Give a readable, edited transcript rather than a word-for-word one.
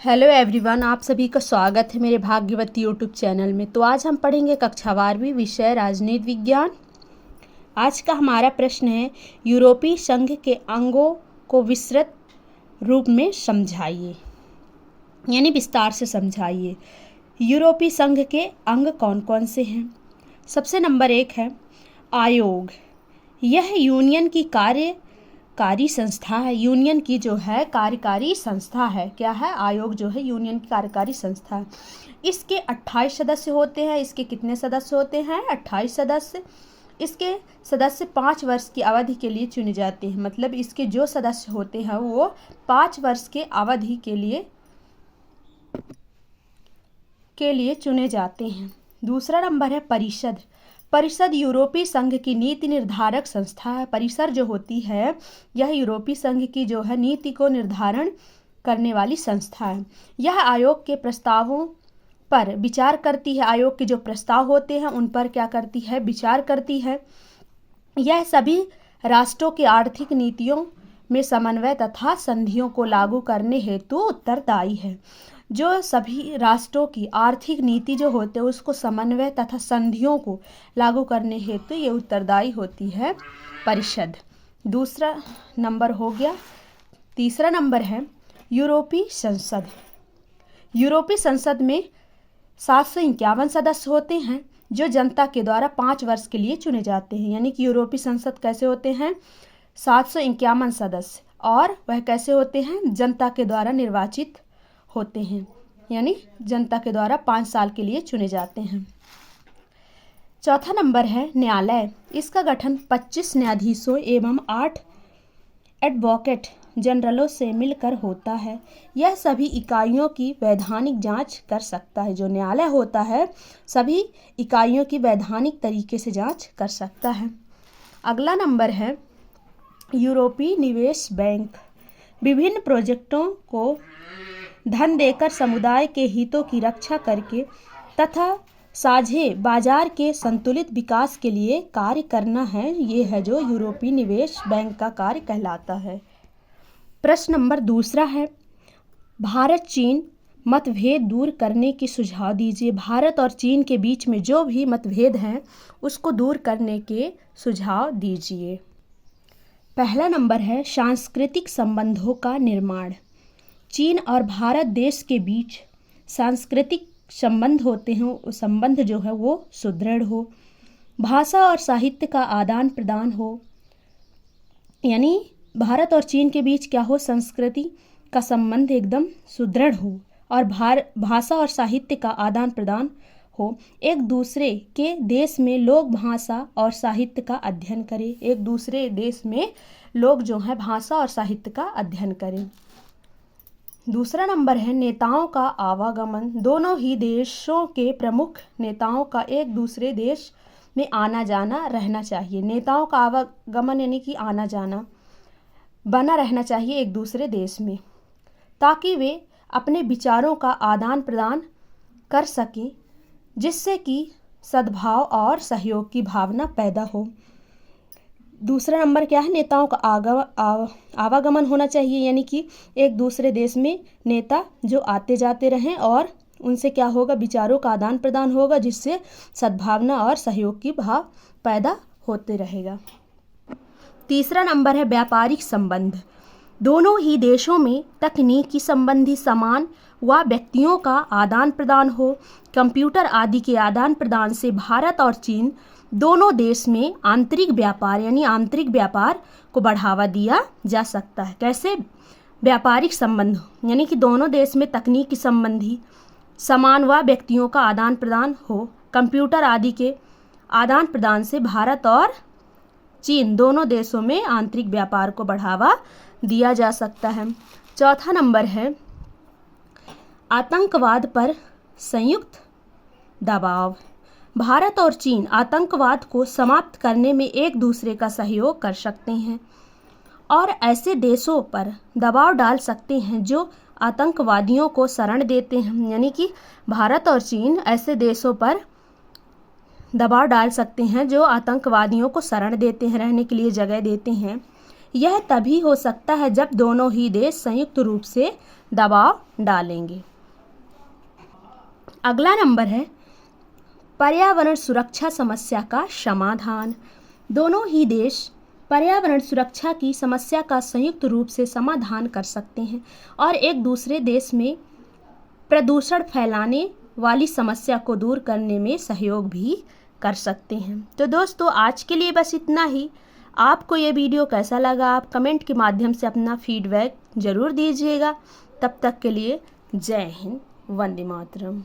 Hello everyone, आप सभी का स्वागत है मेरे भाग्यवती यूट्यूब चैनल में। तो आज हम पढ़ेंगे कक्षा 12वीं विषय राजनीति विज्ञान। आज का हमारा प्रश्न है, यूरोपीय संघ के अंगों को विस्तृत रूप में समझाइए, यानी विस्तार से समझाइए। यूरोपीय संघ के अंग कौन कौन से हैं? सबसे नंबर 1 है आयोग। यह यूनियन की कार्यकारी संस्था है। यूनियन की जो है कार्यकारी संस्था है। क्या है? आयोग जो है यूनियन की कार्यकारी संस्था है। इसके 28 सदस्य होते हैं। इसके कितने सदस्य होते हैं? 28 सदस्य। इसके सदस्य 5 वर्ष की अवधि के लिए चुने जाते हैं। मतलब इसके जो सदस्य होते हैं वो 5 वर्ष के अवधि के लिए चुने जाते हैं। दूसरा नंबर है परिषद। परिषद यूरोपीय संघ की नीति निर्धारक संस्था है। परिषद जो होती है यह यूरोपीय संघ की जो है नीति को निर्धारण करने वाली संस्था है। यह आयोग के प्रस्तावों पर विचार करती है। आयोग के जो प्रस्ताव होते हैं उन पर क्या करती है? विचार करती है। यह सभी राष्ट्रों की आर्थिक नीतियों में समन्वय तथा संधियों को लागू करने हेतु उत्तरदायी है। जो सभी राष्ट्रों की आर्थिक नीति जो होते हैं उसको समन्वय तथा संधियों को लागू करने हेतु ये उत्तरदायी होती है परिषद। दूसरा नंबर हो गया। तीसरा नंबर है यूरोपीय संसद। यूरोपीय संसद में 751 सदस्य होते हैं जो जनता के द्वारा 5 वर्ष के लिए चुने जाते हैं। यानी कि यूरोपीय संसद कैसे होते हैं? 751 सदस्य, और वह कैसे होते हैं? जनता के द्वारा निर्वाचित होते हैं, यानी जनता के द्वारा 5 साल के लिए चुने जाते हैं। चौथा नंबर है न्यायालय। इसका गठन 25 न्यायाधीशों एवं 8 एडवोकेट जनरलों से मिलकर होता है। यह सभी इकाइयों की वैधानिक जांच कर सकता है। जो न्यायालय होता है सभी इकाइयों की वैधानिक तरीके से जांच कर सकता है। अगला नंबर है यूरोपीय निवेश बैंक। विभिन्न प्रोजेक्टों को धन देकर समुदाय के हितों की रक्षा करके तथा साझे बाजार के संतुलित विकास के लिए कार्य करना है। ये है जो यूरोपीय निवेश बैंक का कार्य कहलाता है। प्रश्न नंबर दूसरा है, भारत चीन मतभेद दूर करने की सुझाव दीजिए। भारत और चीन के बीच में जो भी मतभेद हैं उसको दूर करने के सुझाव दीजिए। पहला नंबर है सांस्कृतिक संबंधों का निर्माण। चीन और भारत देश के बीच सांस्कृतिक संबंध होते हैं, वो संबंध जो है वो सुदृढ़ हो। भाषा और साहित्य का आदान प्रदान हो, यानी भारत और चीन के बीच क्या हो? संस्कृति का संबंध एकदम सुदृढ़ हो, और भाषा और साहित्य का आदान प्रदान हो। एक दूसरे के देश में लोग भाषा और साहित्य का अध्ययन करें। एक दूसरे देश में लोग जो है भाषा और साहित्य का अध्ययन करें। दूसरा नंबर है नेताओं का आवागमन। दोनों ही देशों के प्रमुख नेताओं का एक दूसरे देश में आना जाना रहना चाहिए। नेताओं का आवागमन यानी कि आना जाना बना रहना चाहिए एक दूसरे देश में, ताकि वे अपने विचारों का आदान प्रदान कर सकें, जिससे कि सद्भाव और सहयोग की भावना पैदा हो। दूसरा नंबर क्या है? नेताओं का आवागमन होना चाहिए, यानी कि एक दूसरे देश में नेता जो आते जाते रहें और उनसे क्या होगा? विचारों का आदान प्रदान होगा, जिससे सद्भावना और सहयोग की भाव पैदा होते रहेगा। तीसरा नंबर है व्यापारिक संबंध। दोनों ही देशों में तकनीकी संबंधी सामान व व्यक्तियों का आदान प्रदान हो। कंप्यूटर आदि के आदान प्रदान से भारत और चीन दोनों देश में आंतरिक व्यापार यानी आंतरिक व्यापार को बढ़ावा दिया जा सकता है। कैसे? व्यापारिक संबंध यानी कि दोनों देश में तकनीकी संबंधी सामान व व्यक्तियों का आदान प्रदान हो। कंप्यूटर आदि के आदान प्रदान से भारत और चीन दोनों देशों में आंतरिक व्यापार को बढ़ावा दिया जा सकता है। चौथा नंबर है आतंकवाद पर संयुक्त दबाव। भारत और चीन आतंकवाद को समाप्त करने में एक दूसरे का सहयोग कर सकते हैं और ऐसे देशों पर दबाव डाल सकते हैं जो आतंकवादियों को शरण देते हैं। यानी कि भारत और चीन ऐसे देशों पर दबाव डाल सकते हैं जो आतंकवादियों को शरण देते हैं, रहने के लिए जगह देते हैं। यह तभी हो सकता है जब दोनों ही देश संयुक्त रूप से दबाव डालेंगे। अगला नंबर है पर्यावरण सुरक्षा समस्या का समाधान। दोनों ही देश पर्यावरण सुरक्षा की समस्या का संयुक्त रूप से समाधान कर सकते हैं और एक दूसरे देश में प्रदूषण फैलाने वाली समस्या को दूर करने में सहयोग भी कर सकते हैं। तो दोस्तों आज के लिए बस इतना ही। आपको ये वीडियो कैसा लगा आप कमेंट के माध्यम से अपना फीडबैक ज़रूर दीजिएगा। तब तक के लिए जय हिंद, वंदे मातरम।